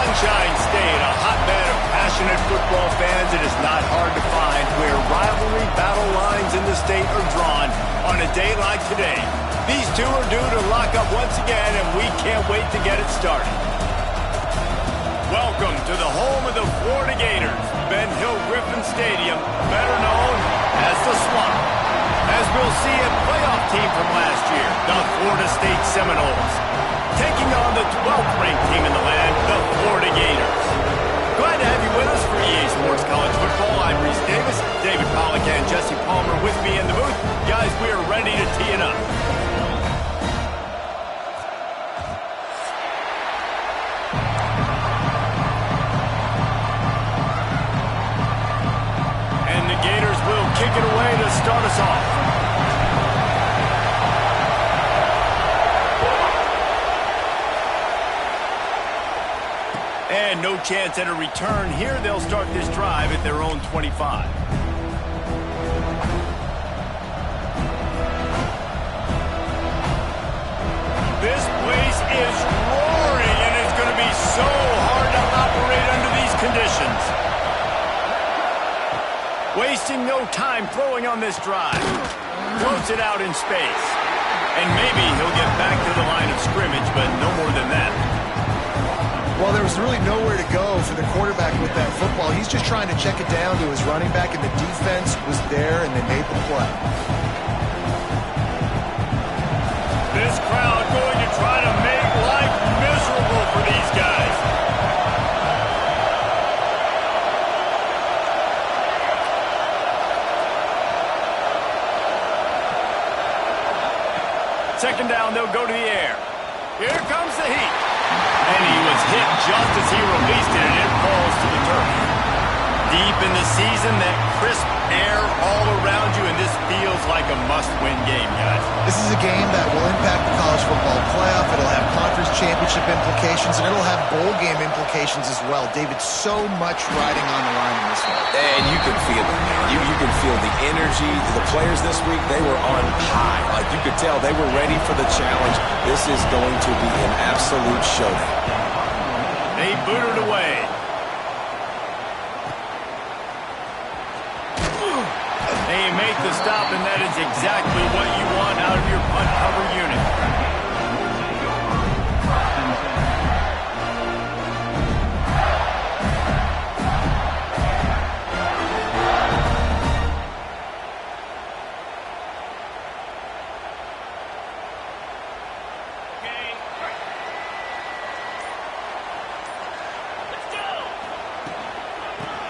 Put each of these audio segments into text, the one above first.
Sunshine State, a hotbed of passionate football fans. It is not hard to find where rivalry battle lines in the state are drawn on a day like today. These two are due to lock up once again, and we can't wait to get it started. Welcome to the home of the Florida Gators, Ben Hill Griffin Stadium, better known as the Swamp. As we'll see, a playoff team from last year, the Florida State Seminoles, taking on the 12th ranked team in the land, the Florida Gators. Glad to have you with us for EA Sports College Football. I'm Reese Davis, David Pollack and Jesse Palmer with me in the booth. Guys, we are ready to tee it up. And the Gators will kick it away to start us off. And no chance at a return here. They'll start this drive at their own 25. This place is roaring, and it's going to be so hard to operate under these conditions. Wasting no time throwing on this drive. Floats it out in space. And maybe he'll get back to the line of scrimmage, but no more than that. Well, there was really nowhere to go for the quarterback with that football. He's just trying to check it down to his running back, and the defense was there, and they made the play. This crowd going to try to make life miserable for these guys. Second down, they'll go to the air. Here comes the heat. And he was hit just as he released it, and it falls to the turf. Deep in the season, that crisp air all around you, and this feels like a must-win game, guys. This is a game that will impact the college football playoff. It'll have conference championship implications, and it'll have bowl game implications as well. David, so much riding on the line in this one. And you can feel it, man. You can feel the energy. The players this week, they were on high. Like, you could tell they were ready for the challenge. This is going to be an absolute showdown. They booted away. They make the stop, and that is exactly what you want out of your punt cover unit.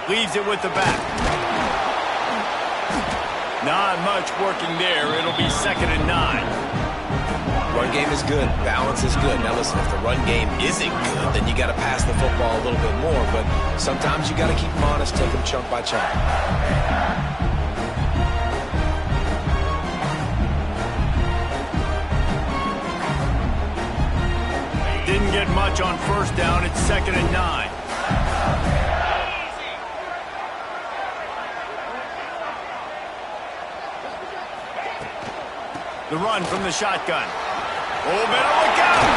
Leaves it with the back. Not much working there. It'll be 2nd and 9. Run game is good. Balance is good. Now listen, if the run game isn't good, then you got to pass the football a little bit more. But sometimes you got to keep them honest, take them chunk by chunk. Didn't get much on first down. It's 2nd and 9. The run from the shotgun. Oh, better look out!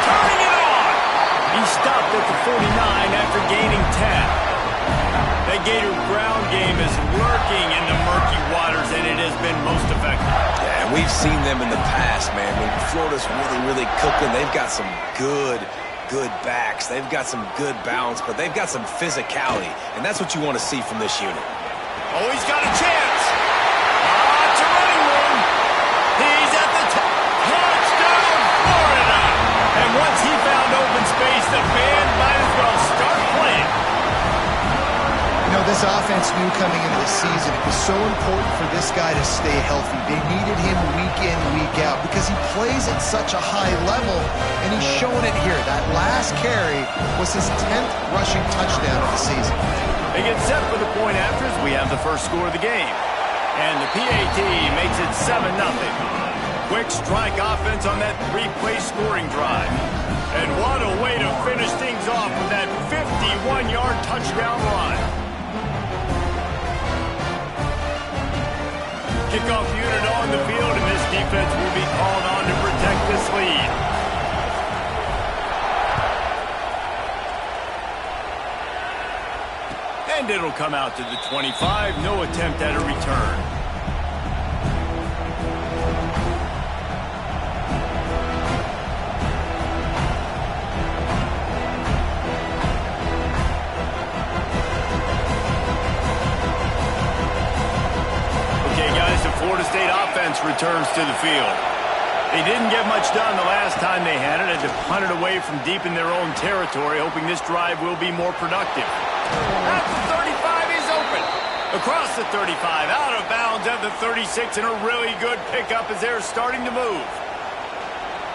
Turning it on! He stopped at the 49 after gaining 10. That Gator ground game is lurking in the murky waters, and it has been most effective. Yeah, and we've seen them in the past, man. When Florida's really cooking, they've got some good backs. They've got some good balance, but they've got some physicality, and that's what you want to see from this unit. Oh, he's got a chance! It's a running room! He's at the top. Touchdown, Florida! And once he found open space, the band might as well start playing. You know, this offense knew coming into the season it was so important for this guy to stay healthy. They needed him week in, week out because he plays at such a high level, and he's showing it here. That last carry was his 10th rushing touchdown of the season. They get set for the point afters. We have the first score of the game. And the PAT makes it 7-0. Quick strike offense on that three-play scoring drive. And what a way to finish things off with that 51-yard touchdown run. Kickoff unit on the field, and this defense will be called on to protect this lead. And it'll come out to the 25. No attempt at a return. Okay, guys, the Florida State offense returns to the field. They didn't get much done the last time they had it. Had to punt it away from deep in their own territory, hoping this drive will be more productive. At the 35, he's open. Across the 35, out of bounds at the 36, and a really good pickup as they're starting to move.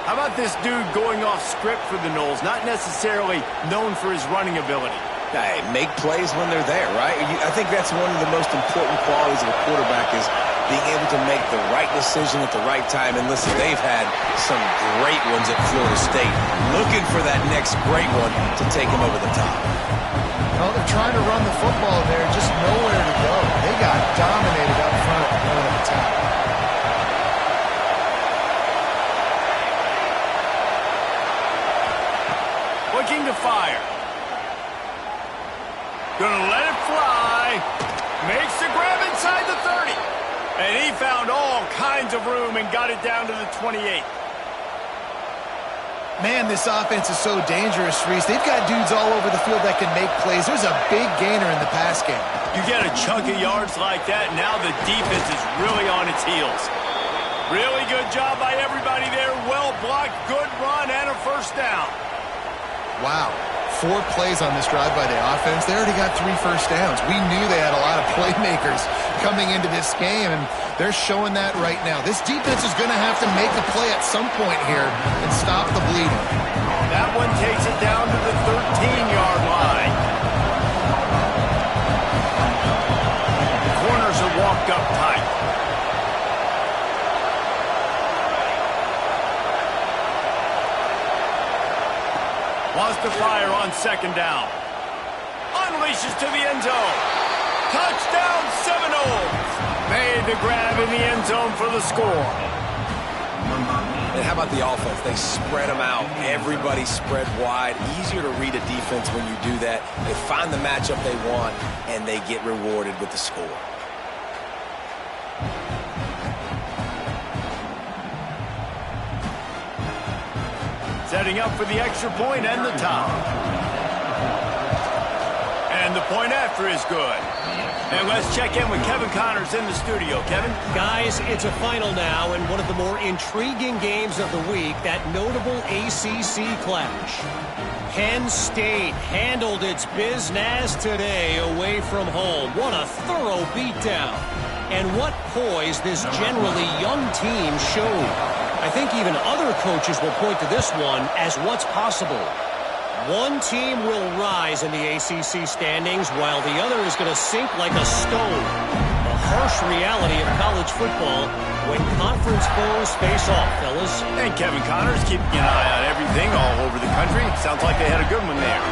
How about this dude going off script for the Noles? Not necessarily known for his running ability. Hey, make plays when they're there, right? I think that's one of the most important qualities of a quarterback is being able to make the right decision at the right time. And listen, they've had some great ones at Florida State. Looking for that next great one to take them over the top. Well, they're trying to run the football there, just nowhere to go. They got dominated up front at one of the top. Looking to fire. Gonna let it fly. Makes the grab inside the 30. And he found all kinds of room and got it down to the 28. Man, this offense is so dangerous, Reese. They've got dudes all over the field that can make plays. There's a big gainer in the pass game. You get a chunk of yards like that, now the defense is really on its heels. Really good job by everybody there. Well blocked, good run, and a first down. Wow. 4 plays on this drive by the offense. They already got 3 first downs. We knew they had a lot of playmakers coming into this game, and they're showing that right now. This defense is going to have to make a play at some point here and stop the bleeding. That one takes it down to the 13-yard line. The corners are walked up tight. Wants to fire on second down. Unleashes to the end zone. Touchdown Seminoles. Made the grab in the end zone for the score. And how about the offense? They spread them out. Everybody spread wide. Easier to read a defense when you do that. They find the matchup they want, and they get rewarded with the score. Setting up for the extra point and the top. And the point after is good. And let's check in with Kevin Connors in the studio. Kevin? Guys, it's a final now, and one of the more intriguing games of the week, that notable ACC clash. Penn State handled its business today away from home. What a thorough beatdown. And what poise this generally young team showed. I think even other coaches will point to this one as what's possible. One team will rise in the ACC standings while the other is going to sink like a stone. The harsh reality of college football when conference foes face off, fellas. And Kevin Connors keeping an eye on everything all over the country. Sounds like they had a good one there.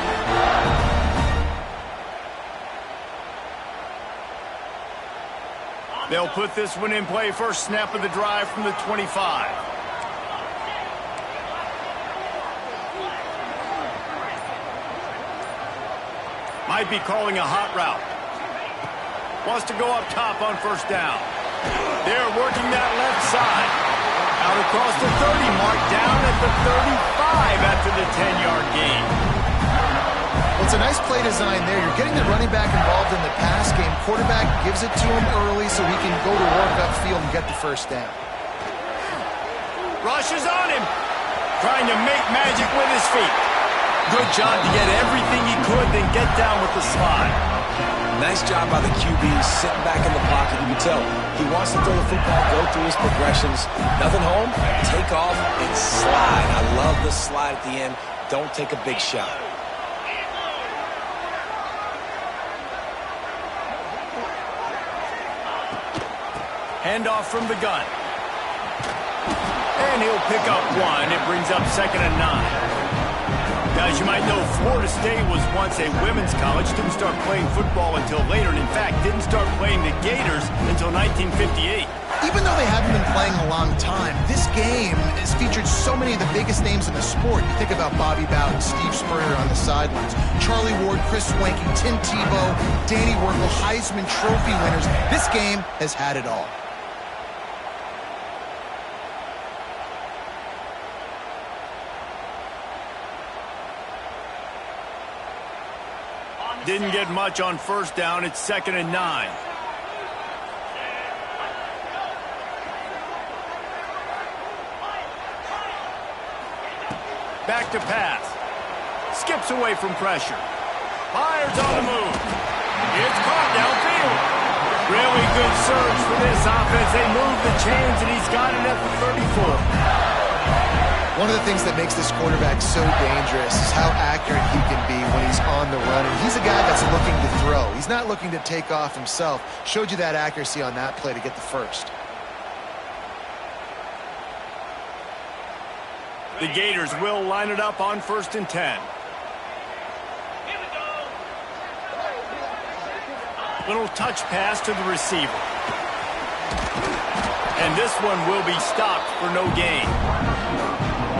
They'll put this one in play first snap of the drive from the 25. Might be calling a hot route. Wants to go up top on first down. They're working that left side. Out across the 30 mark, down at the 35 after the 10-yard gain. Well, it's a nice play design there. You're getting the running back involved in the pass game. Quarterback gives it to him early so he can go to work upfield and get the first down. Rushes on him. Trying to make magic with his feet. Good job to get everything he could, then get down with the slide. Nice job by the QB, sitting back in the pocket. You can tell he wants to throw the football, go through his progressions. Nothing home, take off, and slide. I love the slide at the end. Don't take a big shot. Handoff from the gun. And he'll pick up one. It brings up 2nd and 9. Guys, you might know Florida State was once a women's college. Didn't start playing football until later. And in fact, didn't start playing the Gators until 1958. Even even though they haven't been playing a long time, this game has featured so many of the biggest names in the sport. You think about Bobby Bowden, Steve Spurrier on the sidelines, Charlie Ward, Chris Swanky, Tim Tebow, Danny Werkle, Heisman Trophy winners. This game has had it all. Didn't get much on first down. It's 2nd and 9. Back to pass. Skips away from pressure. Fires on the move. It's caught downfield. Really good surge for this offense. They move the chains, and he's got it at the 34. One of the things that makes this quarterback so dangerous is how accurate he can be when he's on the run. And he's a guy that's looking to throw. He's not looking to take off himself. Showed you that accuracy on that play to get the first. The Gators will line it up on 1st and 10. Little touch pass to the receiver. And this one will be stopped for no gain.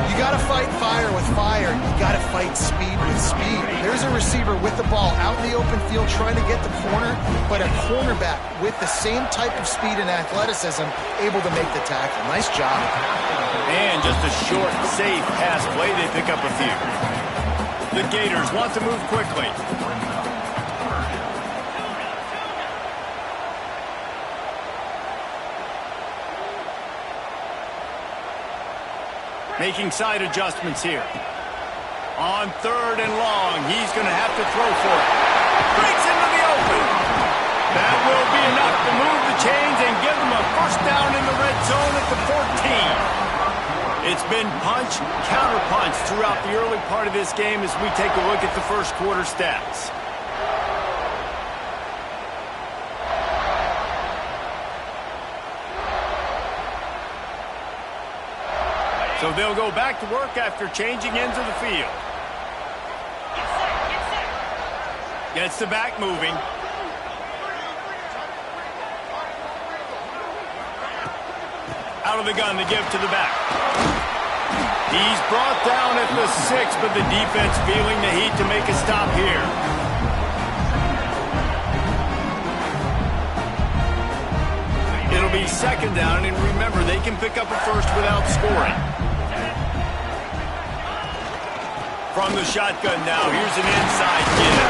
You got to fight fire with fire. You got to fight speed with speed. There's a receiver with the ball out in the open field trying to get the corner, but a cornerback with the same type of speed and athleticism able to make the tackle. Nice job. And just a short, safe pass play. They pick up a few. The Gators want to move quickly. Making side adjustments here. On 3rd and long, he's going to have to throw for it. Breaks into the open. That will be enough to move the chains and give them a first down in the red zone at the 14. It's been punch, counter punch throughout the early part of this game as we take a look at the first quarter stats. So they'll go back to work after changing into the field. Gets the back moving. Out of the gun to give to the back. He's brought down at the 6, but the defense feeling the heat to make a stop here. It'll be 2nd down, and remember, they can pick up a first without scoring. From the shotgun now, here's an inside give.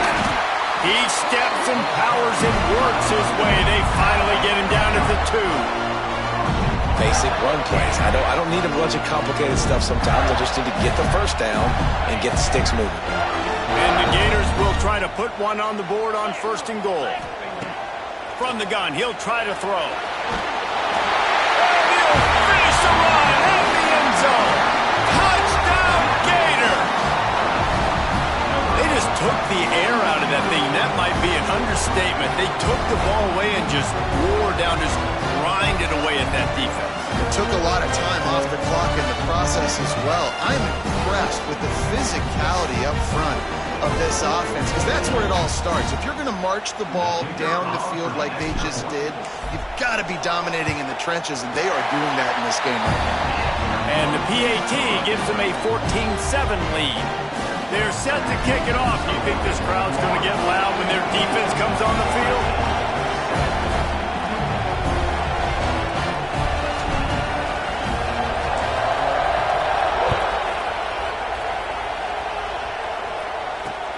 He steps and powers and works his way. They finally get him down at the 2. Basic run plays. I don't need a bunch of complicated stuff sometimes. I just need to get the first down and get the sticks moving. And the Gators will try to put one on the board on 1st and goal. From the gun, he'll try to throw. He'll finish the run at the end zone. Touchdown, Gator! They just took the air out of that thing. That might be an understatement. They took the ball away and just wore down, just grinded away at that defense. It took a lot of time off the clock in the process as well. I'm impressed with the physicality up front of this offense, because that's where it all starts. If you're going to march the ball down the field like they just did, you've got to be dominating in the trenches, and they are doing that in this game right now. And the PAT gives them a 14-7 lead. They're set to kick it off. Do you think this crowd's going to get loud when their defense comes on the field?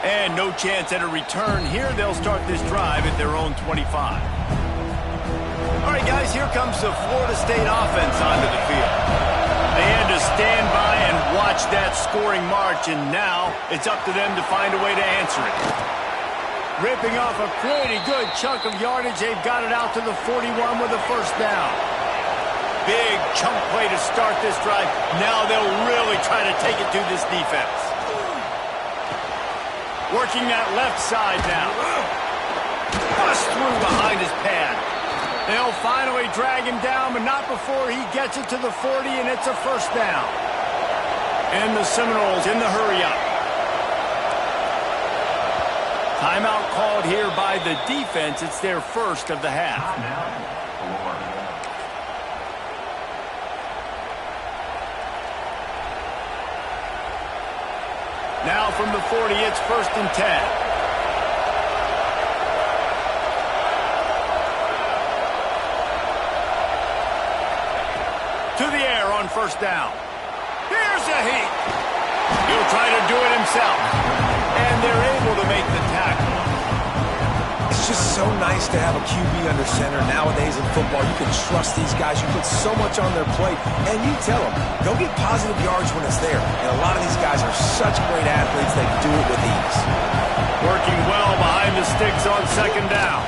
And no chance at a return here. They'll start this drive at their own 25. All right, guys, here comes the Florida State offense onto the field. They had to stand by and watch that scoring march, and now it's up to them to find a way to answer it. Ripping off a pretty good chunk of yardage. They've got it out to the 41 with a first down. Big chunk play to start this drive. Now they'll really try to take it to this defense. Working that left side now. Bust through behind his pad. They'll finally drag him down, but not before he gets it to the 40, and it's a first down. And the Seminoles in the hurry-up. Timeout called here by the defense. It's their first of the half. Now from the 40, it's 1st and 10. To the air on 1st down. Here's a heat. He'll try to do it himself. And they're able to make the tackle. It's just so nice to have a QB under center. Nowadays in football, you can trust these guys. You put so much on their plate, and you tell them, go get positive yards when it's there. And a lot of these guys are such great athletes, they do it with ease. Working well behind the sticks on 2nd down.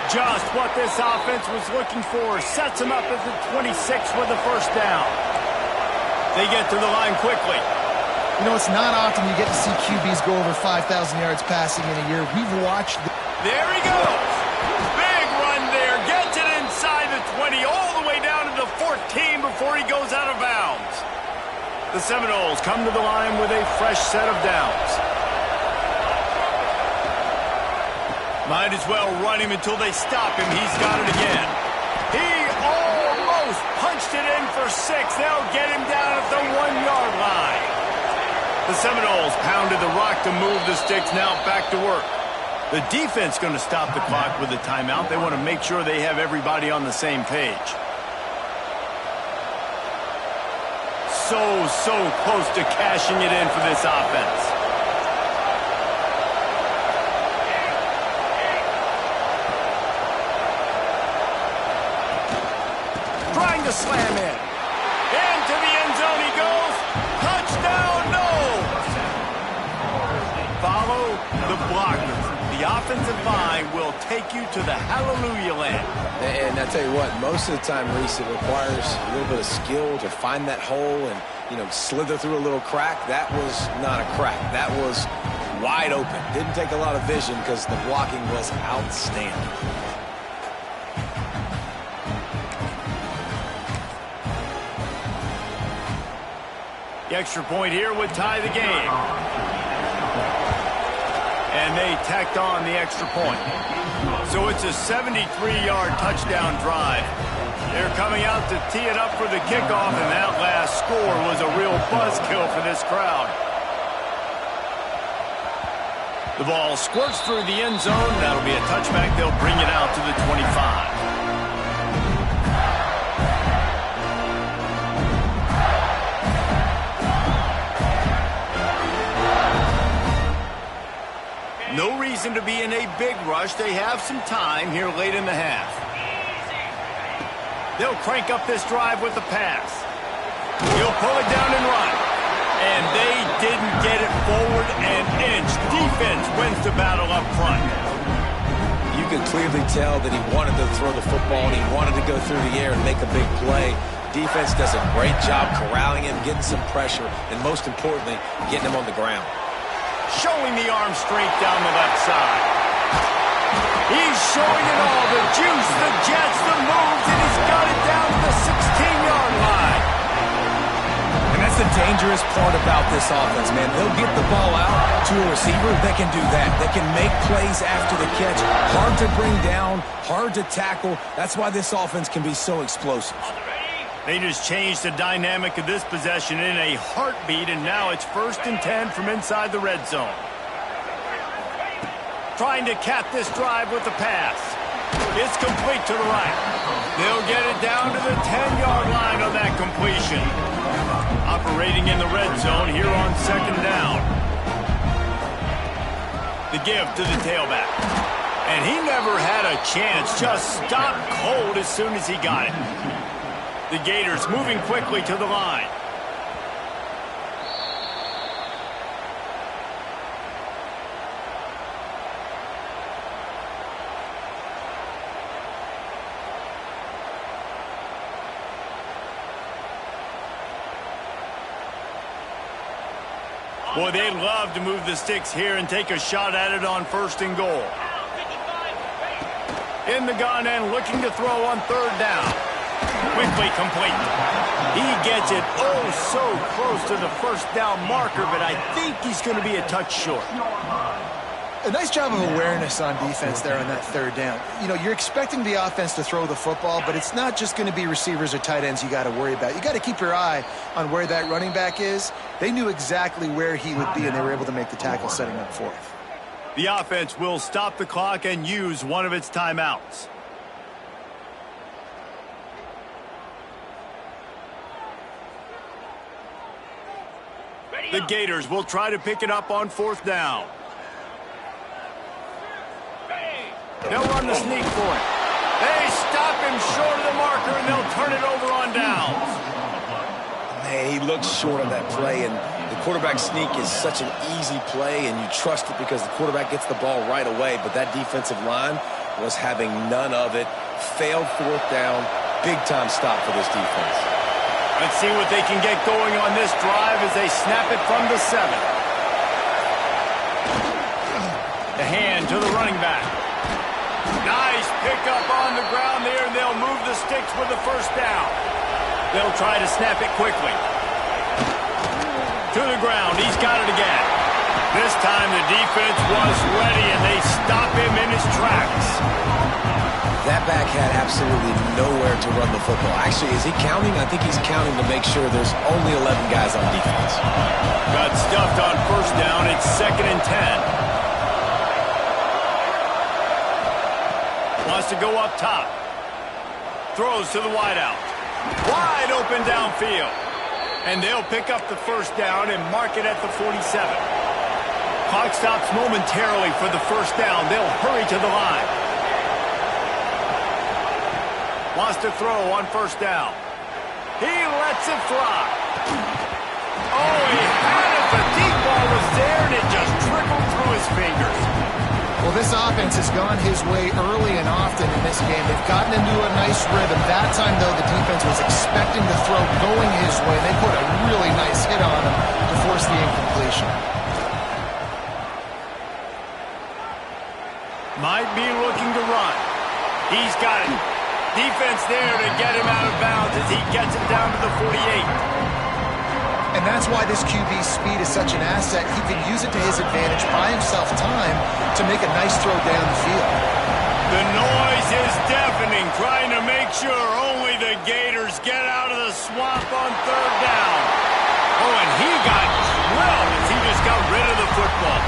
Just what this offense was looking for. Sets them up at the 26 with the 1st down. They get to the line quickly. You know, it's not often you get to see QBs go over 5,000 yards passing in a year. We've watched... There he goes. Big run there. Gets it inside the 20, all the way down to the 14 before he goes out of bounds. The Seminoles come to the line with a fresh set of downs. Might as well run him until they stop him. He's got it again. He almost punched it in for 6. They'll get him down at the 1-yard line. The Seminoles pounded the rock to move the sticks. Now back to work. The defense going to stop the clock with a timeout. They want to make sure they have everybody on the same page. So close to cashing it in for this offense. Trying to slam in. Into the end zone he goes. Touchdown, no! Follow the blockers. The offensive line will take you to the hallelujah land. And I tell you what, most of the time, Reese, it requires a little bit of skill to find that hole and, you know, slither through a little crack. That was not a crack. That was wide open. Didn't take a lot of vision because the blocking was outstanding. The extra point here would tie the game. And they tacked on the extra point. So it's a 73-yard touchdown drive. They're coming out to tee it up for the kickoff, and that last score was a real buzzkill for this crowd. The ball squirts through the end zone. That'll be a touchback. They'll bring it out to the 25. No reason to be in a big rush. They have some time here late in the half. They'll crank up this drive with the pass. He'll pull it down and run. And they didn't get it forward an inch. Defense wins the battle up front. You could clearly tell that he wanted to throw the football and he wanted to go through the air and make a big play. Defense does a great job corralling him, getting some pressure, and most importantly, getting him on the ground. Showing the arm strength down the left side. He's showing it all. The juice, the jets, the moves, and he's got it down to the 16-yard line. And that's the dangerous part about this offense, man. They'll get the ball out to a receiver. They can do that. They can make plays after the catch. Hard to bring down, hard to tackle. That's why this offense can be so explosive. They just changed the dynamic of this possession in a heartbeat, and now it's 1st and 10 from inside the red zone. Trying to cap this drive with the pass. It's complete to the right. They'll get it down to the 10-yard line on that completion. Operating in the red zone here on 2nd down. The give to the tailback. And he never had a chance. Just stopped cold as soon as he got it. The Gators moving quickly to the line. Boy, they'd love to move the sticks here and take a shot at it on 1st and goal. In the gun and looking to throw on 3rd down. Quickly complete. He gets it so close to the 1st down marker, but I think he's going to be a touch short. A nice job of awareness on defense there on that third down. You know, you're expecting the offense to throw the football, but it's not just going to be receivers or tight ends you got to worry about. You got to keep your eye on where that running back is. They knew exactly where he would be, and they were able to make the tackle setting up fourth. The offense will stop the clock and use one of its timeouts. The Gators will try to pick it up on fourth down. They'll run the sneak for it. They stop him short of the marker, and they'll turn it over on downs. Man, he looks short on that play, and the quarterback sneak is such an easy play, and you trust it because the quarterback gets the ball right away, but that defensive line was having none of it. Failed fourth down. Big-time stop for this defense. Let's see what they can get going on this drive as they snap it from the 7. The hand to the running back. Nice pickup on the ground there, and they'll move the sticks with the first down. They'll try to snap it quickly. To the ground. He's got it again. This time the defense was ready, and they stop him in his tracks. That back had absolutely nowhere to run the football. Actually, is he counting? I think he's counting to make sure there's only 11 guys on defense. Got stuffed on first down. It's 2nd and 10. Wants to go up top. Throws to the wideout. Wide open downfield. And they'll pick up the first down and mark it at the 47. Clock stops momentarily for the first down. They'll hurry to the line. Wants to throw on first down. He lets it fly. Oh, he had it. The deep ball was there, and it just trickled through his fingers. Well, this offense has gone his way early and often in this game. They've gotten into a nice rhythm. That time, though, the defense was expecting the throw going his way. They put a really nice hit on him to force the incompletion. Might be looking to run. He's got it. Defense there to get him out of bounds as he gets it down to the 48. And that's why this QB's speed is such an asset. He can use it to his advantage, buy himself time to make a nice throw down the field. The noise is deafening, trying to make sure only the Gators get out of the swamp on third down. Oh, and he got drilled as he just got rid of the football.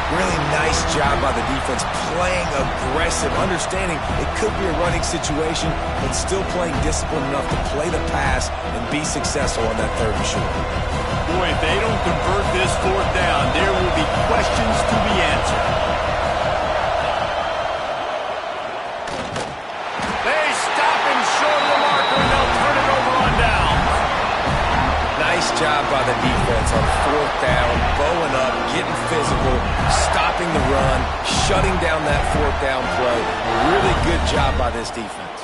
Really nice job by the defense, playing aggressive, understanding it could be a running situation, but still playing disciplined enough to play the pass and be successful on that third and short. Boy, if they don't convert this fourth down, there will be questions to be answered. They stop him short of the marker, and they'll turn it over on down. Nice job by the defense on fourth down, bowing up, getting physical, stopping the run, shutting down that fourth down play. Really good job by this defense.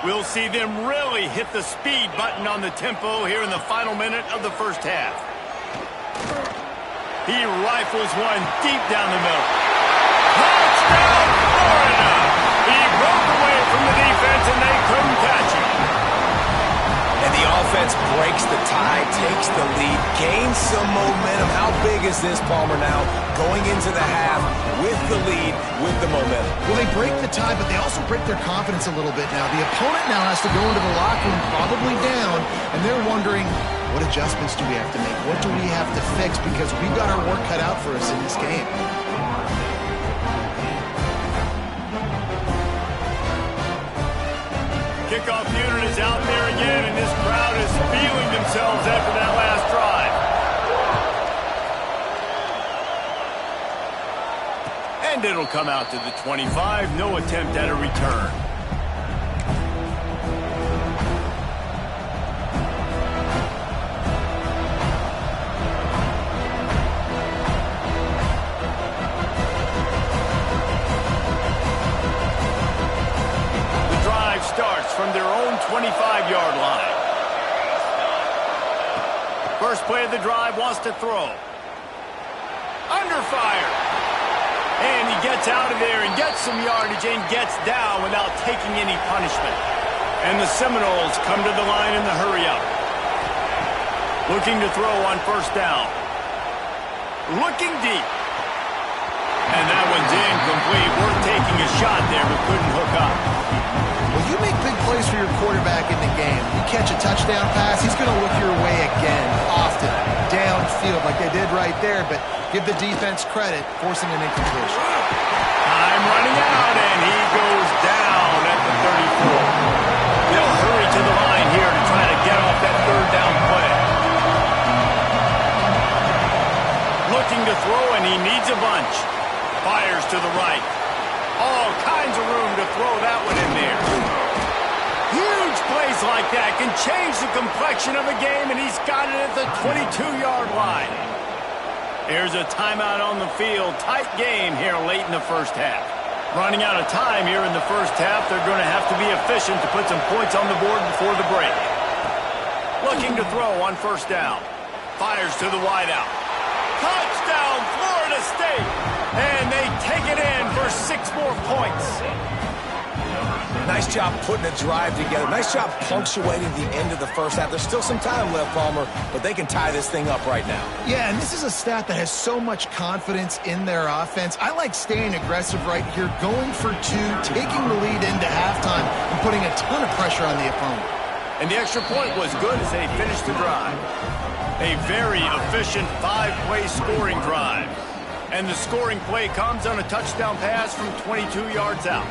We'll see them really hit the speed button on the tempo here in the final minute of the first half. He rifles one deep down the middle. Touchdown, Florida! He broke away from the defense, and they couldn't catch him. And the offense breaks the tie, takes the lead, gains some momentum. How big is this, Palmer, now? Going into the half with the lead, with the momentum. Well, they break the tie, but they also break their confidence a little bit now. The opponent now has to go into the locker room, probably down, and they're wondering, what adjustments do we have to make? What do we have to fix? Because we've got our work cut out for us in this game. Kickoff unit is out there again, and this crowd is feeling themselves after that last drive. And it'll come out to the 25. No attempt at a return. Starts from their own 25-yard line. First play of the drive, wants to throw. Under fire. And he gets out of there and gets some yardage and gets down without taking any punishment. And the Seminoles come to the line in the hurry-up. Looking to throw on first down. Looking deep. And that one's incomplete. Worth taking a shot there, but couldn't hook up. Well, you make big plays for your quarterback in the game. You catch a touchdown pass, he's going to look your way again, often, downfield like they did right there, but give the defense credit, forcing an incompletion. Time running out, and he goes down at the 34. They'll hurry to the line here to try to get off that third down play. Looking to throw, and he needs a bunch. Fires to the right. All kinds of room to throw that one in there. Huge plays like that can change the complexion of a game, and he's got it at the 22-yard line. Here's a timeout on the field. Tight game here late in the first half. Running out of time here in the first half. They're going to have to be efficient to put some points on the board before the break. Looking to throw on first down. Fires to the wideout. Touchdown, Florida State! And they take it in for 6 more points. Nice job putting a drive together. Nice job punctuating the end of the first half. There's still some time left, Palmer, but they can tie this thing up right now. Yeah, and this is a staff that has so much confidence in their offense. I like staying aggressive right here, going for 2, taking the lead into halftime, and putting a ton of pressure on the opponent. And the extra point was good as they finished the drive. A very efficient 5-play scoring drive. And the scoring play comes on a touchdown pass from 22 yards out.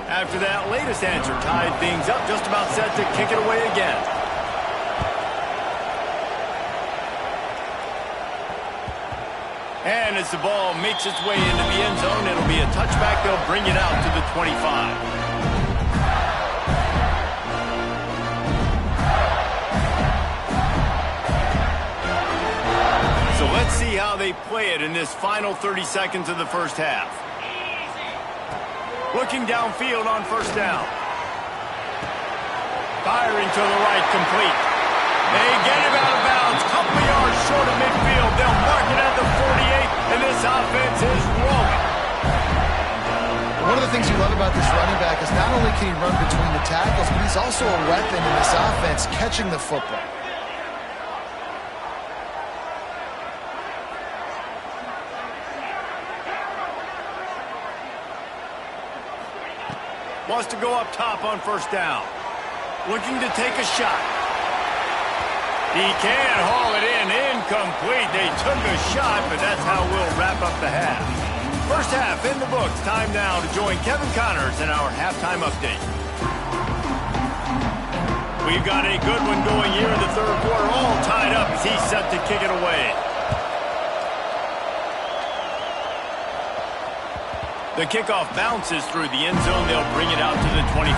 After that latest answer tied things up, just about set to kick it away again. And as the ball makes its way into the end zone, it'll be a touchback. They'll bring it out to the 25. So let's see how they play it in this final 30 seconds of the first half. Looking downfield on first down. Firing to the right, complete. They get him out of bounds, couple of yards short of midfield. They'll mark it at the 48, and this offense is rolling. One of the things you love about this running back is not only can he run between the tackles, but he's also a weapon in this offense, catching the football. Wants to go up top on first down. Looking to take a shot. He can haul it in. Incomplete. They took a shot, but that's how we'll wrap up the half. First half in the books. Time now to join Kevin Connors in our halftime update. We've got a good one going here in the third quarter. All tied up as he's set to kick it away. The kickoff bounces through the end zone. They'll bring it out to the 25.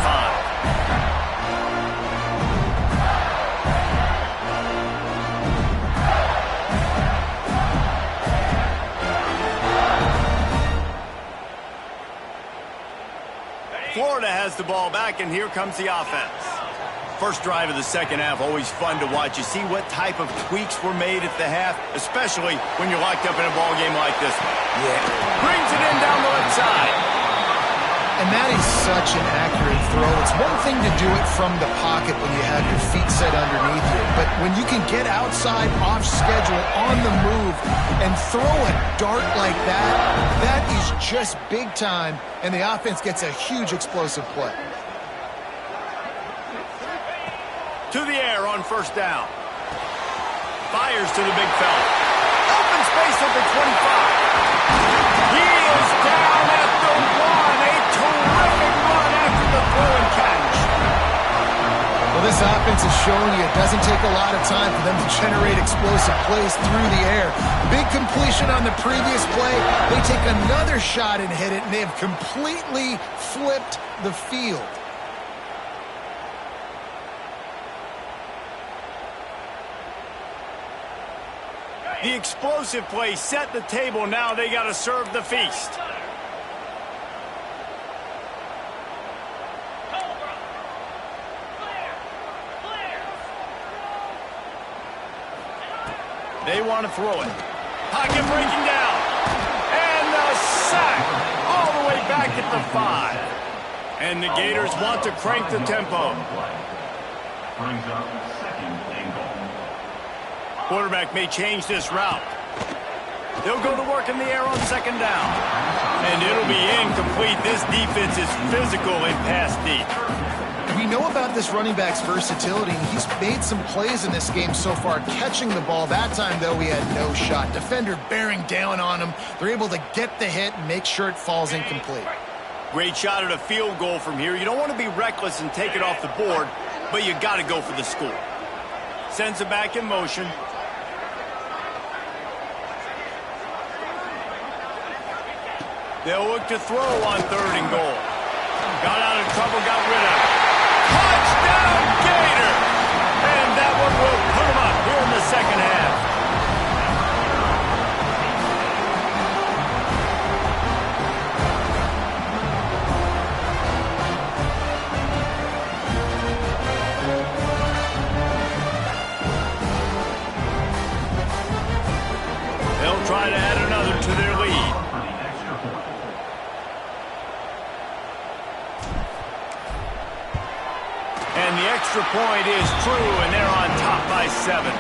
Florida has the ball back, and here comes the offense. First drive of the second half, always fun to watch. You see what type of tweaks were made at the half, especially when you're locked up in a ball game like this one. Yeah. Brings it in down the left side. And that is such an accurate throw. It's one thing to do it from the pocket when you have your feet set underneath you, but when you can get outside, off schedule, on the move, and throw a dart like that, that is just big time, and the offense gets a huge explosive play. To the air on first down. Fires to the big fella. Open space at the 25. He is down at the 1. A terrific run after the throw and catch. Well, this offense is showing you it doesn't take a lot of time for them to generate explosive plays through the air. Big completion on the previous play. They take another shot and hit it, and they have completely flipped the field. The explosive play set the table. Now they got to serve the feast. They want to throw it. Pocket breaking down. And the sack all the way back at the 5. And the Gators want to crank the tempo. Brings up second and goal. Quarterback may change this route. They'll go to work in the air on second down. And it'll be incomplete. This defense is physical in pass deep. We know about this running back's versatility, and he's made some plays in this game so far, catching the ball. That time, though, he had no shot. Defender bearing down on him. They're able to get the hit and make sure it falls incomplete. Great shot at a field goal from here. You don't want to be reckless and take it off the board, but you got to go for the score. Sends it back in motion. They'll look to throw on third and goal. Got out of trouble, got rid of it. Touchdown, Gator! And that one will put them up here in the second half. They'll try to add another to their lead. And the extra point is true, and they're on top by 7.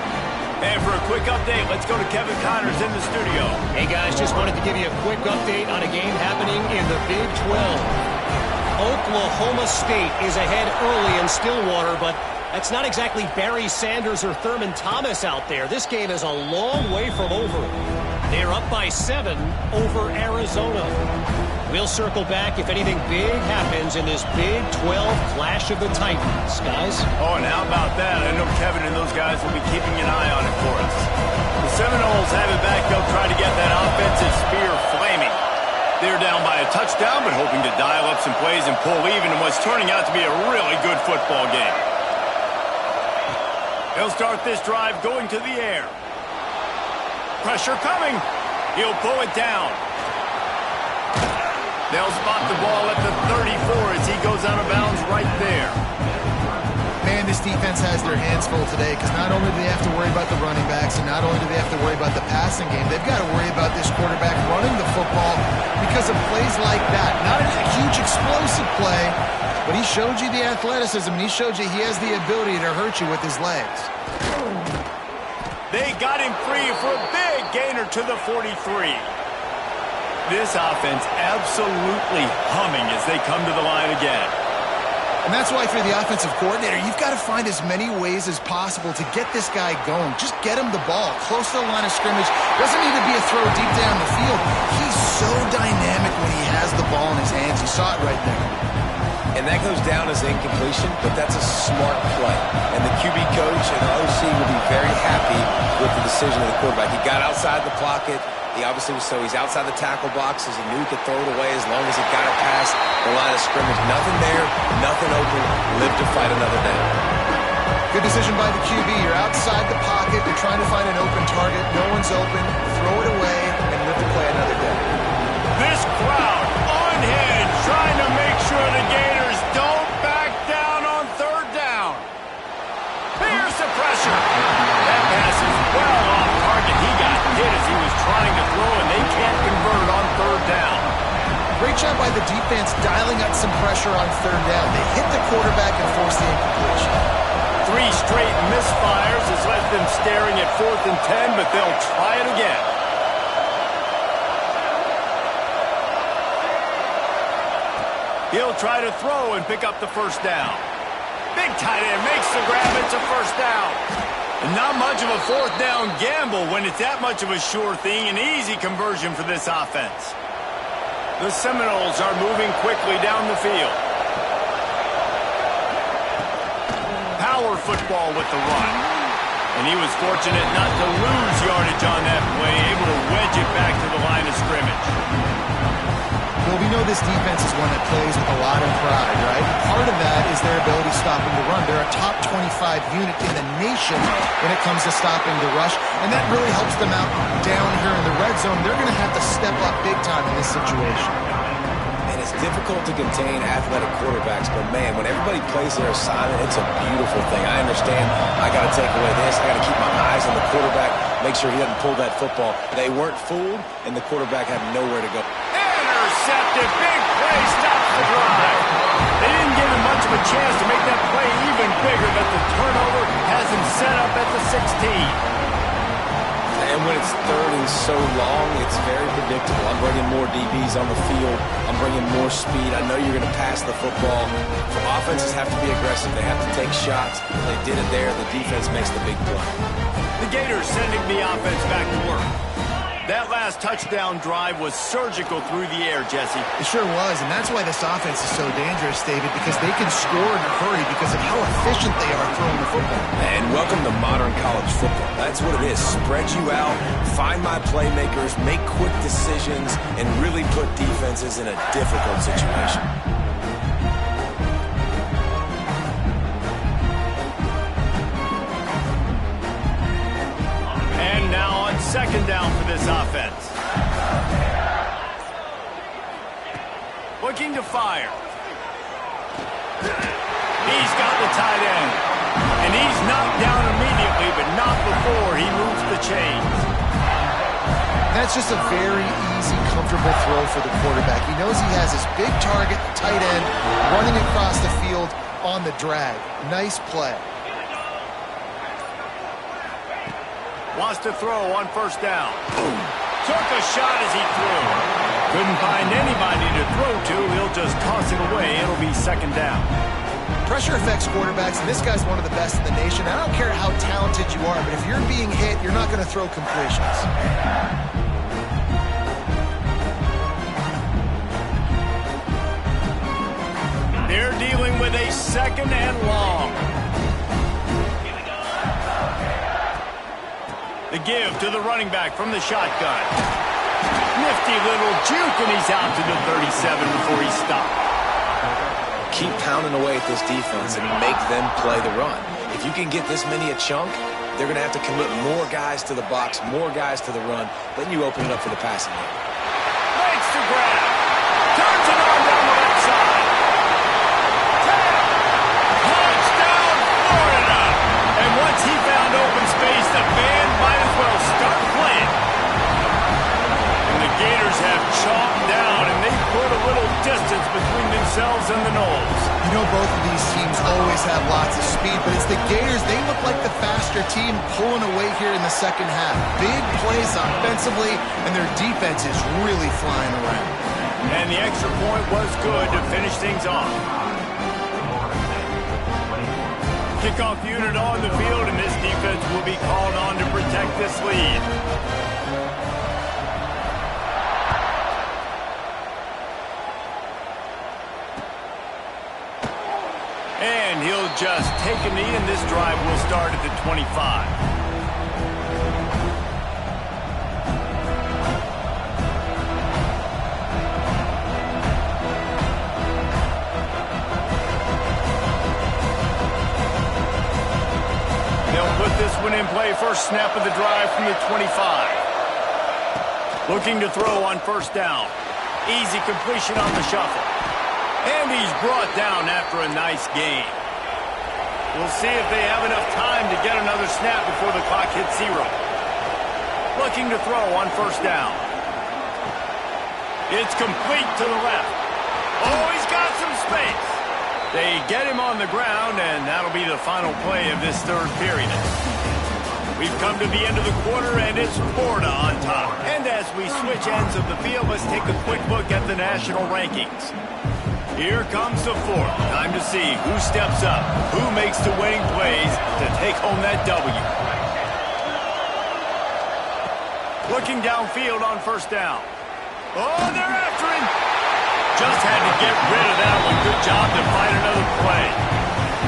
And for a quick update, let's go to Kevin Connors in the studio. Hey, guys, just wanted to give you a quick update on a game happening in the Big 12. Oklahoma State is ahead early in Stillwater, but that's not exactly Barry Sanders or Thurman Thomas out there. This game is a long way from over. They're up by 7 over Arizona. We'll circle back if anything big happens in this Big 12 Clash of the Titans, guys. Oh, and how about that? I know Kevin and those guys will be keeping an eye on it for us. The Seminoles have it back. They'll try to get that offensive spear flaming. They're down by a touchdown, but hoping to dial up some plays and pull even in what's turning out to be a really good football game. They'll start this drive going to the air. Pressure coming. He'll pull it down. They'll spot the ball at the 34 as he goes out of bounds right there. Man, this defense has their hands full today because not only do they have to worry about the running backs and not only do they have to worry about the passing game, they've got to worry about this quarterback running the football because of plays like that. Not a huge explosive play, but he showed you the athleticism and he showed you he has the ability to hurt you with his legs. They got him free for a big gainer to the 43. This offense absolutely humming as they come to the line again. And that's why for the offensive coordinator, you've got to find as many ways as possible to get this guy going. Just get him the ball close to the line of scrimmage. Doesn't need to be a throw deep down the field. He's so dynamic when he has the ball in his hands. You saw it right there. And that goes down as incompletion, but that's a smart play. And the QB coach and the OC will be very happy with the decision of the quarterback. He got outside the pocket. He obviously was he's outside the tackle boxes. He knew he could throw it away as long as he got it past the line of scrimmage. Nothing there, nothing open. Live to fight another day. Good decision by the QB. You're outside the pocket. You're trying to find an open target. No one's open. Throw it away and live to play another day. This crowd unhinged, trying to make sure the Gators don't back down on third down. Here's the pressure. That pass is well off target. He got hit as he was trying to throw, and they can't convert on third down. Great job by the defense dialing up some pressure on third down. They hit the quarterback and forced the incompletion. 3 straight misfires has left them staring at 4th and 10, but they'll try it again. He'll try to throw and pick up the first down. Big tight end makes the grab. It's a first down. Not much of a 4th down gamble when it's that much of a sure thing. An easy conversion for this offense. The Seminoles are moving quickly down the field. Power football with the run. And he was fortunate not to lose yardage on that play, able to wedge it back to the line of scrimmage. Well, we know this defense is one that plays with a lot of pride, right? Part of that is their ability stopping the run. They're a top 25 unit in the nation when it comes to stopping the rush, and that really helps them out down here in the red zone. They're going to have to step up big time in this situation. And it's difficult to contain athletic quarterbacks, but man, when everybody plays their assignment, it's a beautiful thing. I understand I got to take away this. I got to keep my eyes on the quarterback, make sure he doesn't pull that football. They weren't fooled, and the quarterback had nowhere to go. Intercepted. Big play stops the drive. They didn't give him much of a chance to make that play even bigger, but the turnover has him set up at the 16. And when it's third and so long, it's very predictable. I'm bringing more DBs on the field. I'm bringing more speed. I know you're going to pass the football. So offenses have to be aggressive. They have to take shots. They did it there. The defense makes the big play. The Gators sending the offense back to work. That last touchdown drive was surgical through the air, Jesse. It sure was, and that's why this offense is so dangerous, David, because they can score in a hurry because of how efficient they are throwing the football. And welcome to modern college football. That's what it is. Spread you out, find my playmakers, make quick decisions, and really put defenses in a difficult situation. And now on second down for this offense. Looking to fire. He's got the tight end. And he's knocked down immediately, but not before he moves the chains. That's just a very easy, comfortable throw for the quarterback. He knows he has his big target, tight end, running across the field on the drag. Nice play. Wants to throw on first down. Took a shot as he threw. Couldn't find anybody to throw to. He'll just toss it away. It'll be second down. Pressure affects quarterbacks, and this guy's one of the best in the nation. I don't care how talented you are, but if you're being hit, you're not going to throw completions. They're dealing with a second and long. The give to the running back from the shotgun. Nifty little juke, and he's out to the 37 before he stopped. Keep pounding away at this defense and make them play the run. If you can get this many a chunk, they're going to have to commit more guys to the box, more guys to the run. Then you open it up for the passing game. Makes the grab. Turns it on down the left side. Touchdown, Florida. And once he found open space, the band might as well start playing. And the Gators have chalked down, and they put a little distance between themselves and the Noles. You know, both of these teams always have lots of speed, but it's the Gators. They look like the faster team pulling away here in the second half. Big plays offensively, and their defense is really flying around. And the extra point was good to finish things off. Kickoff unit on the field, and this defense will be called on to protect this lead. And he'll just take a knee, and this drive will start at the 25. They'll put this one in play. First snap of the drive from the 25. Looking to throw on first down. Easy completion on the shuffle. And he's brought down after a nice gain. We'll see if they have enough time to get another snap before the clock hits 0. Looking to throw on first down. It's complete to the left. Oh, he's got some space. They get him on the ground, and that'll be the final play of this third period. We've come to the end of the quarter, and it's Florida on top. And as we switch ends of the field, let's take a quick look at the national rankings. Here comes the fourth. Time to see who steps up, who makes the winning plays to take home that W. Looking downfield on first down. Oh, they're after him. Just had to get rid of that one. Good job to find another play.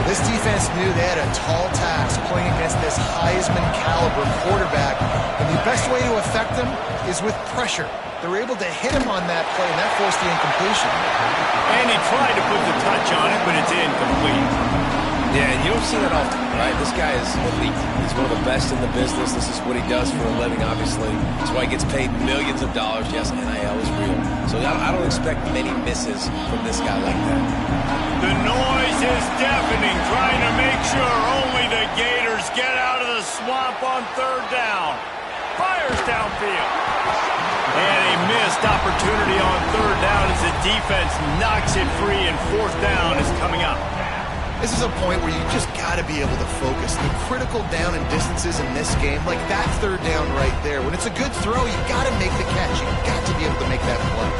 This defense knew they had a tall task playing against this Heisman caliber quarterback, and the best way to affect them is with pressure. They were able to hit him on that play, and that forced the incompletion. And he tried to put the touch on it, but it's incomplete. Yeah, and you don't see that often, right? This guy is elite. He's one of the best in the business. This is what he does for a living, obviously. That's why he gets paid millions of dollars. Yes, NIL is real. So I don't expect many misses from this guy like that. The noise is deafening, trying to make sure only the Gators get out of the swamp on third down. Fires downfield. And a missed opportunity on third down as the defense knocks it free, and fourth down is coming up. This is a point where you just got to be able to focus. The critical down and distances in this game, like that third down right there. When it's a good throw, you got to make the catch. You got to be able to make that play.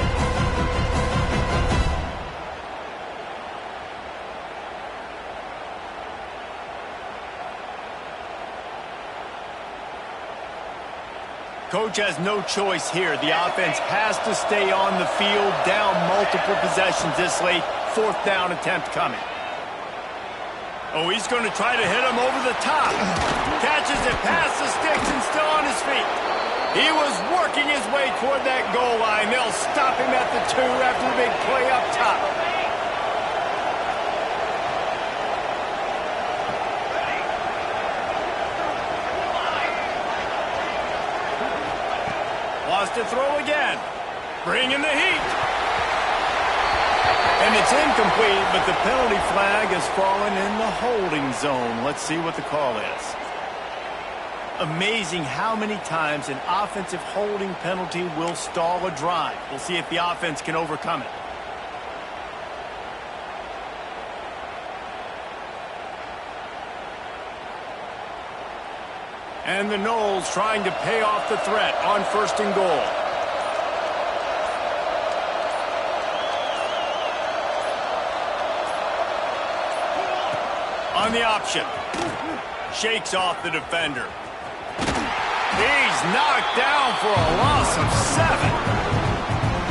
Coach has no choice here. The offense has to stay on the field, down multiple possessions this late. Fourth down attempt coming. Oh, he's going to try to hit him over the top. Catches it past the sticks and still on his feet. He was working his way toward that goal line. They'll stop him at the 2 after the big play up top. Wants to throw again. Bringing the heat. And it's incomplete, but the penalty flag has fallen in the holding zone. Let's see what the call is. Amazing how many times an offensive holding penalty will stall a drive. We'll see if the offense can overcome it. And the Noles trying to pay off the threat on 1st and goal. On the option. Shakes off the defender. He's knocked down for a loss of 7.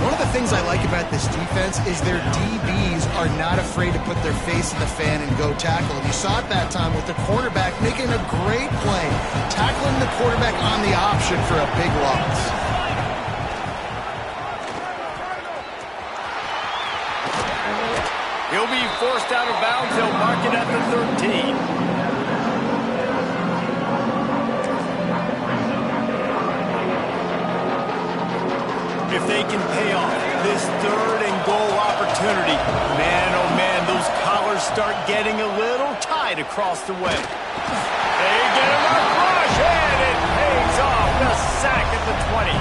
One of the things I like about this defense is their DBs are not afraid to put their face in the fan and go tackle. And you saw it that time with the cornerback making a great play, tackling the quarterback on the option for a big loss. He'll be forced out of bounds. They'll mark it at the 13. If they can pay off this 3rd and goal opportunity, man, oh man, those collars start getting a little tight across the way. They get him a rush, and it pays off. The sack at the 20.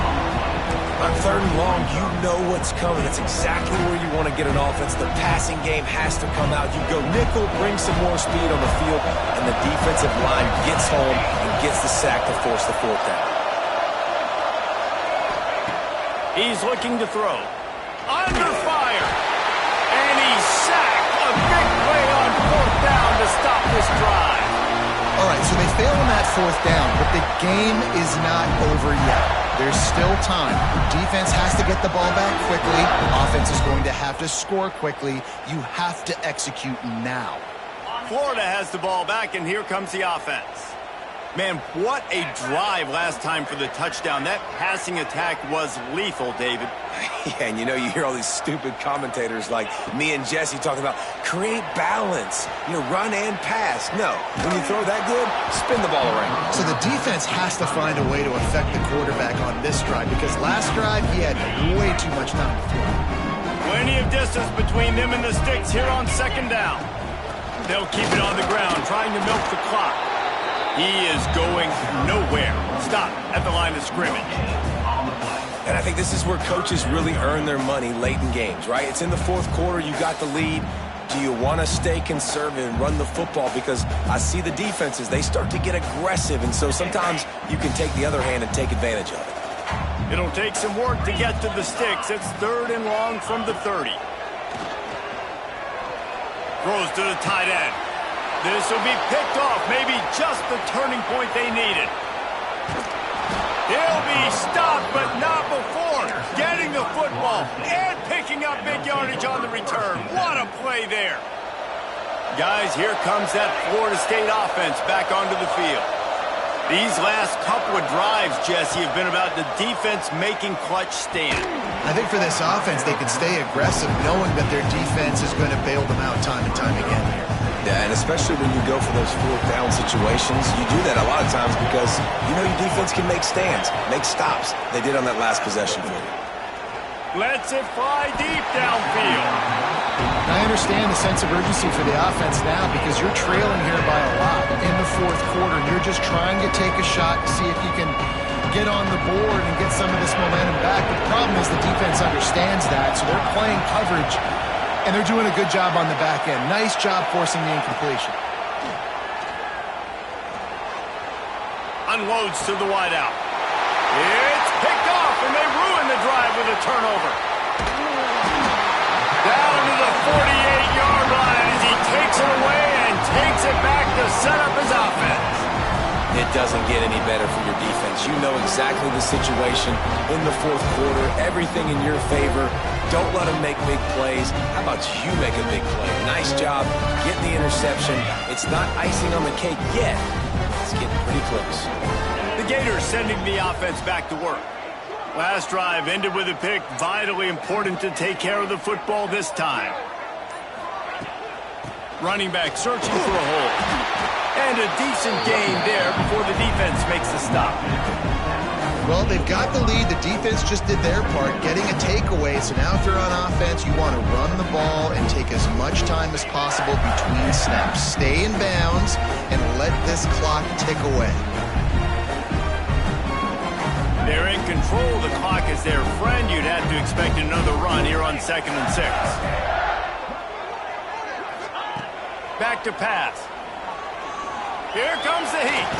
On 3rd and long, you know what's coming. It's exactly where you want to get an offense. The passing game has to come out. You go nickel, bring some more speed on the field, and the defensive line gets home and gets the sack to force the 4th down. He's looking to throw. Under fire. And he's sacked. A big play on 4th down to stop this drive. All right, so they fail on that 4th down, but the game is not over yet. There's still time. Defense has to get the ball back quickly. Offense is going to have to score quickly. You have to execute now. Florida has the ball back, and here comes the offense. Man, what a drive last time for the touchdown. That passing attack was lethal, David. Yeah, and you know, you hear all these stupid commentators like me and Jesse talking about create balance, run and pass. No, when you throw that good, spin the ball around. So the defense has to find a way to affect the quarterback on this drive because last drive he had way too much time to throw. Plenty of distance between them and the sticks here on 2nd down. They'll keep it on the ground, trying to milk the clock. He is going nowhere. Stop at the line of scrimmage. And I think this is where coaches really earn their money late in games, right? It's in the 4th quarter. You got the lead. Do you want to stay conservative and run the football? Because I see the defenses, they start to get aggressive. And so sometimes you can take the other hand and take advantage of it. It'll take some work to get to the sticks. It's 3rd and long from the 30. Throws to the tight end. This will be picked off, maybe just the turning point they needed. He'll be stopped, but not before getting the football and picking up big yardage on the return. What a play there. Guys, here comes that Florida State offense back onto the field. These last couple of drives, Jesse, have been about the defense making clutch stand. I think for this offense, they can stay aggressive knowing that their defense is going to bail them out time and time again here. Yeah, and especially when you go for those 4th down situations, you do that a lot of times because you know your defense can make stands, make stops. They did on that last possession for you. Lets it fly deep downfield. I understand the sense of urgency for the offense now because you're trailing here by a lot in the 4th quarter. And you're just trying to take a shot to see if you can get on the board and get some of this momentum back. But the problem is the defense understands that, so they're playing coverage And they're doing a good job on the back end. Nice job forcing the incompletion. Unloads to the wideout. It's picked off, and they ruin the drive with a turnover. Down to the 48-yard line as he takes it away and takes it back to set up his offense. It doesn't get any better for your defense. You know exactly the situation in the fourth quarter. Everything in your favor. Don't let them make big plays. How about you make a big play? Nice job getting the interception. It's not icing on the cake yet. It's getting pretty close. The Gators sending the offense back to work. Last drive ended with a pick. Vitally important to take care of the football this time. Running back searching for a hole. And a decent gain there before the defense makes the stop. Well, they've got the lead. The defense just did their part, getting a takeaway. So now if they're on offense, you want to run the ball and take as much time as possible between snaps. Stay in bounds and let this clock tick away. They're in control. The clock is their friend. You'd have to expect another run here on 2nd and 6. Back to pass. Here comes the heat.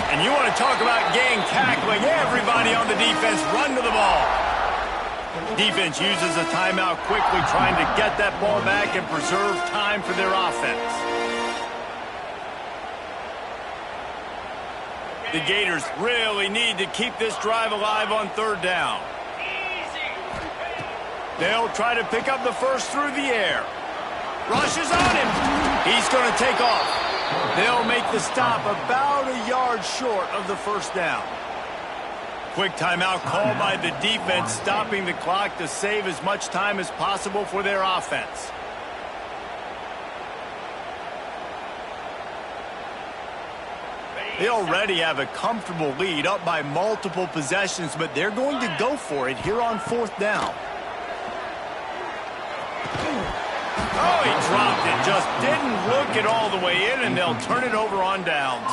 And you want to talk about gang tackling. Everybody on the defense run to the ball. Defense uses a timeout quickly, trying to get that ball back and preserve time for their offense. The Gators really need to keep this drive alive on 3rd down. They'll try to pick up the first through the air. Rushes on him. He's going to take off. They'll make the stop about a yard short of the first down. Quick timeout called by the defense, stopping the clock to save as much time as possible for their offense. They already have a comfortable lead, up by multiple possessions, but they're going to go for it here on 4th down. Oh, he dropped it. Just didn't look it all the way in, and they'll turn it over on downs.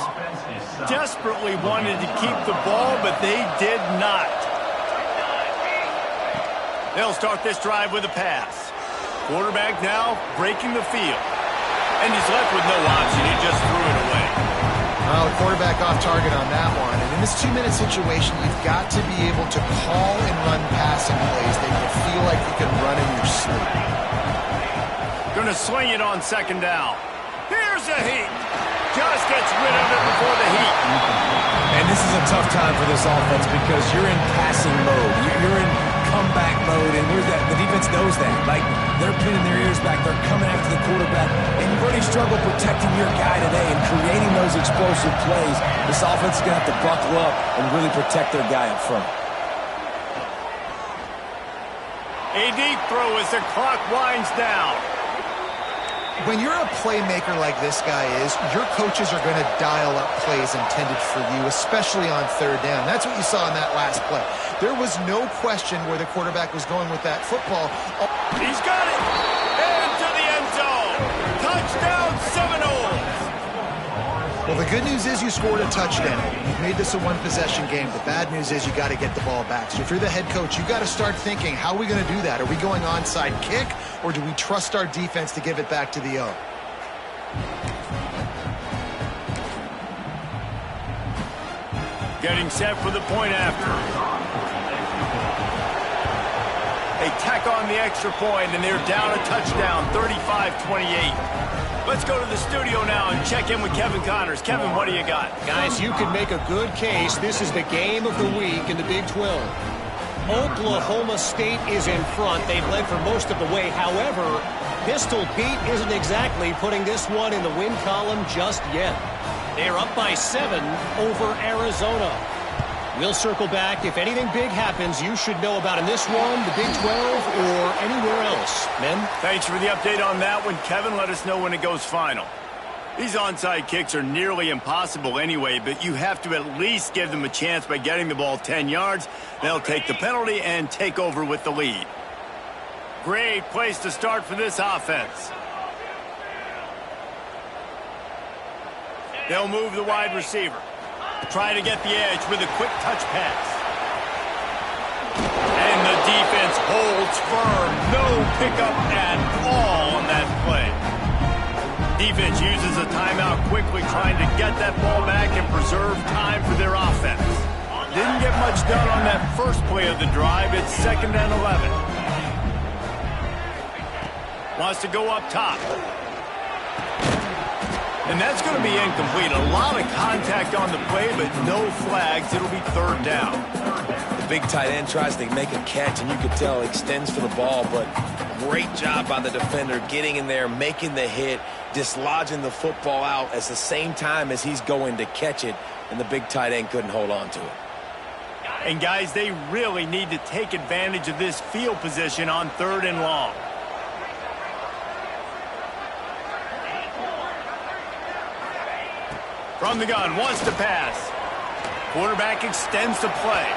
Desperately wanted to keep the ball, but they did not. They'll start this drive with a pass. Quarterback now breaking the field. And he's left with no option. He just threw it away. Well, the quarterback off target on that one. And in this 2-minute situation, you've got to be able to call and run passing plays that you feel like you can run in your sleep. Going to swing it on 2nd down. Here's a heat. Just gets rid of it before the heat. And this is a tough time for this offense because you're in passing mode. You're in comeback mode, and the defense knows that. Like, they're pinning their ears back. They're coming after the quarterback. And you've already struggled protecting your guy today and creating those explosive plays. This offense is going to have to buckle up and really protect their guy up front. A deep throw as the clock winds down. When you're a playmaker like this guy is, your coaches are going to dial up plays intended for you, especially on 3rd down. That's what you saw in that last play. There was no question where the quarterback was going with that football. He's got it. Into the end zone. Touchdown, Seminoles. Well, the good news is you scored a touchdown. You've made this a one-possession game. The bad news is you got to get the ball back. So if you're the head coach, you got to start thinking, how are we going to do that? Are we going onside kick, or do we trust our defense to give it back to the O? Getting set for the point after. They tack on the extra point, and they're down a touchdown, 35-28. Let's go to the studio now and check in with Kevin Connors. Kevin, what do you got? Guys, you can make a good case. This is the game of the week in the Big 12. Oklahoma State is in front. They've led for most of the way. However, Pistol Pete isn't exactly putting this one in the win column just yet. They're up by 7 over Arizona. We'll circle back. If anything big happens, you should know about in this one, the Big 12, or anywhere else. Men? Thanks for the update on that one, Kevin. Let us know when it goes final. These onside kicks are nearly impossible anyway, but you have to at least give them a chance by getting the ball 10 yards. They'll take the penalty and take over with the lead. Great place to start for this offense. They'll move the wide receiver. Try to get the edge with a quick touch pass. And the defense holds firm. No pickup at all on that play. Defense uses a timeout quickly, trying to get that ball back and preserve time for their offense. Didn't get much done on that first play of the drive. It's 2nd and 11. Wants to go up top. And that's going to be incomplete. A lot of contact on the play, but no flags. It'll be 3rd down. The big tight end tries to make a catch, and you could tell he extends for the ball, but great job by the defender getting in there, making the hit, dislodging the football out at the same time as he's going to catch it, and the big tight end couldn't hold on to it. And, guys, they really need to take advantage of this field position on 3rd and long. From the gun, wants to pass. Quarterback extends the play.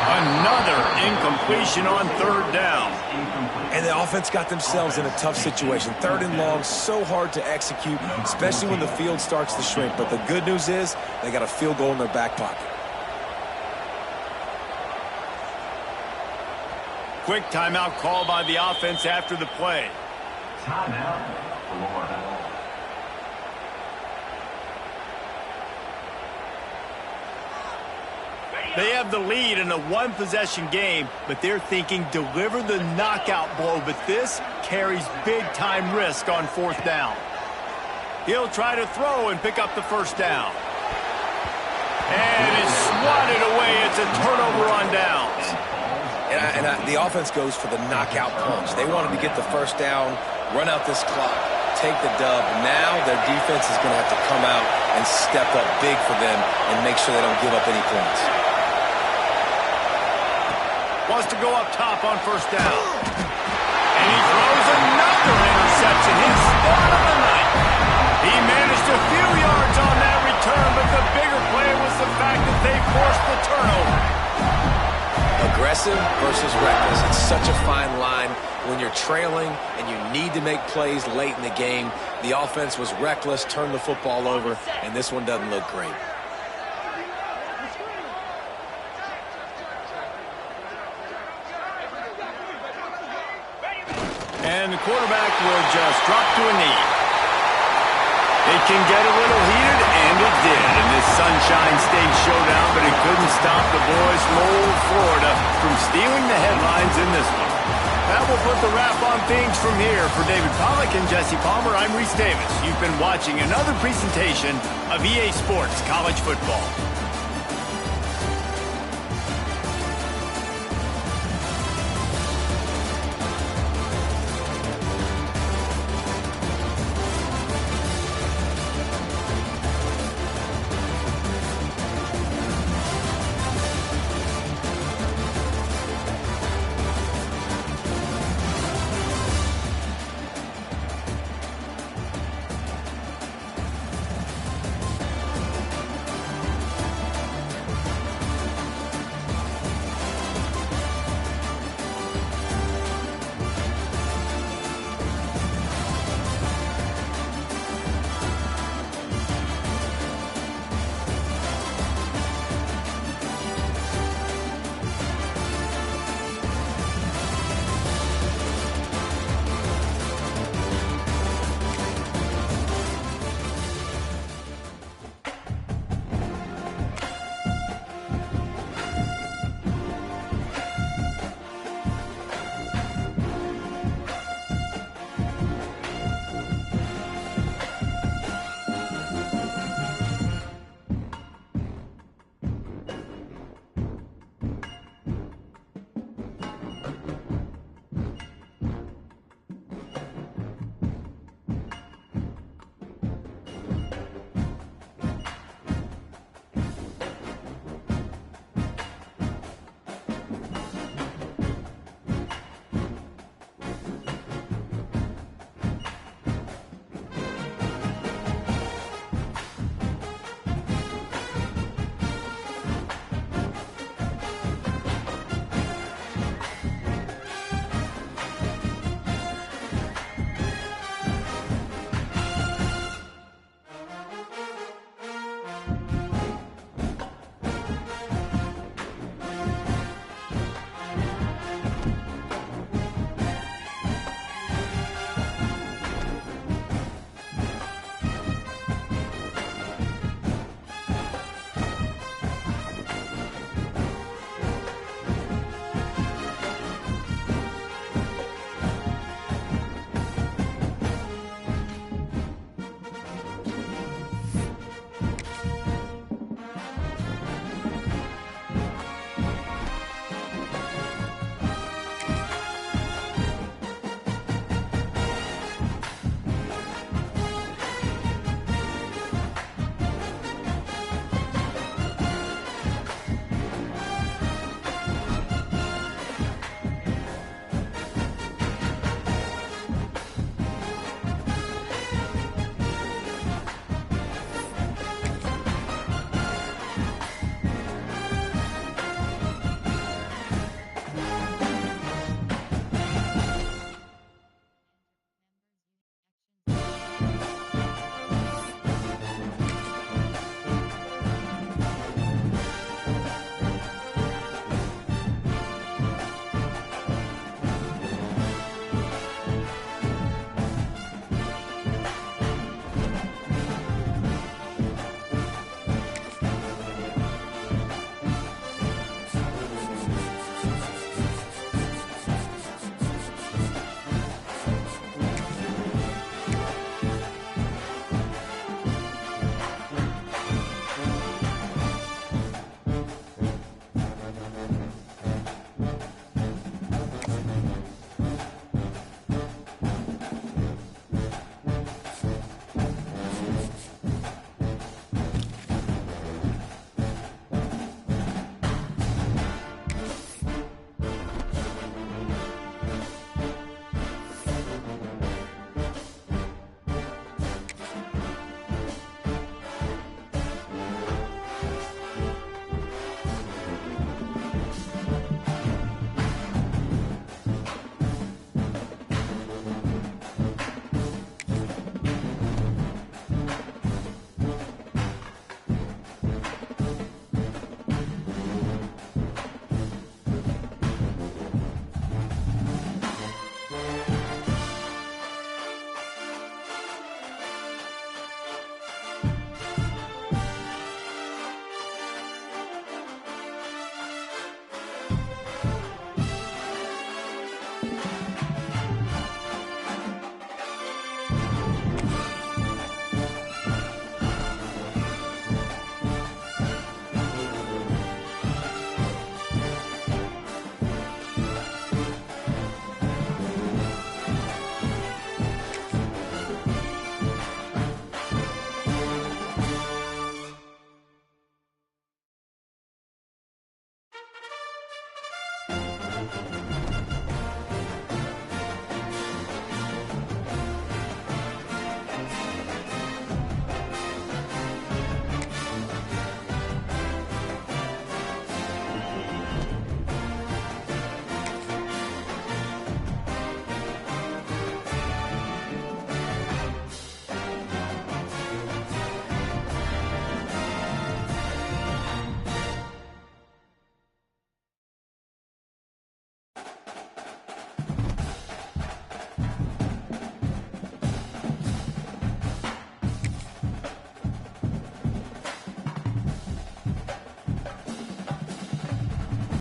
Another incompletion on 3rd down. And the offense got themselves in a tough situation. 3rd and long, so hard to execute, especially when the field starts to shrink. But the good news is they got a field goal in their back pocket. Quick timeout call by the offense after the play. Timeout, Florida. They have the lead in a one-possession game, but they're thinking deliver the knockout blow, but this carries big-time risk on 4th down. He'll try to throw and pick up the 1st down. And it's swatted away. It's a turnover on downs. And the offense goes for the knockout punch. They wanted to get the 1st down, run out this clock, take the dub. Now their defense is going to have to come out and step up big for them and make sure they don't give up any points. Wants to go up top on 1st down. And he throws another interception. His start of the night. He managed a few yards on that return, but the bigger play was the fact that they forced the turnover. Aggressive versus reckless. It's such a fine line when you're trailing and you need to make plays late in the game. The offense was reckless, turned the football over, and this one doesn't look great. And the quarterback will just drop to a knee. It can get a little heated, and it did in this Sunshine State showdown, but it couldn't stop the boys from old Florida from stealing the headlines in this one. That will put the wrap on things from here. For David Pollack and Jesse Palmer, I'm Reese Davis. You've been watching another presentation of EA Sports College Football.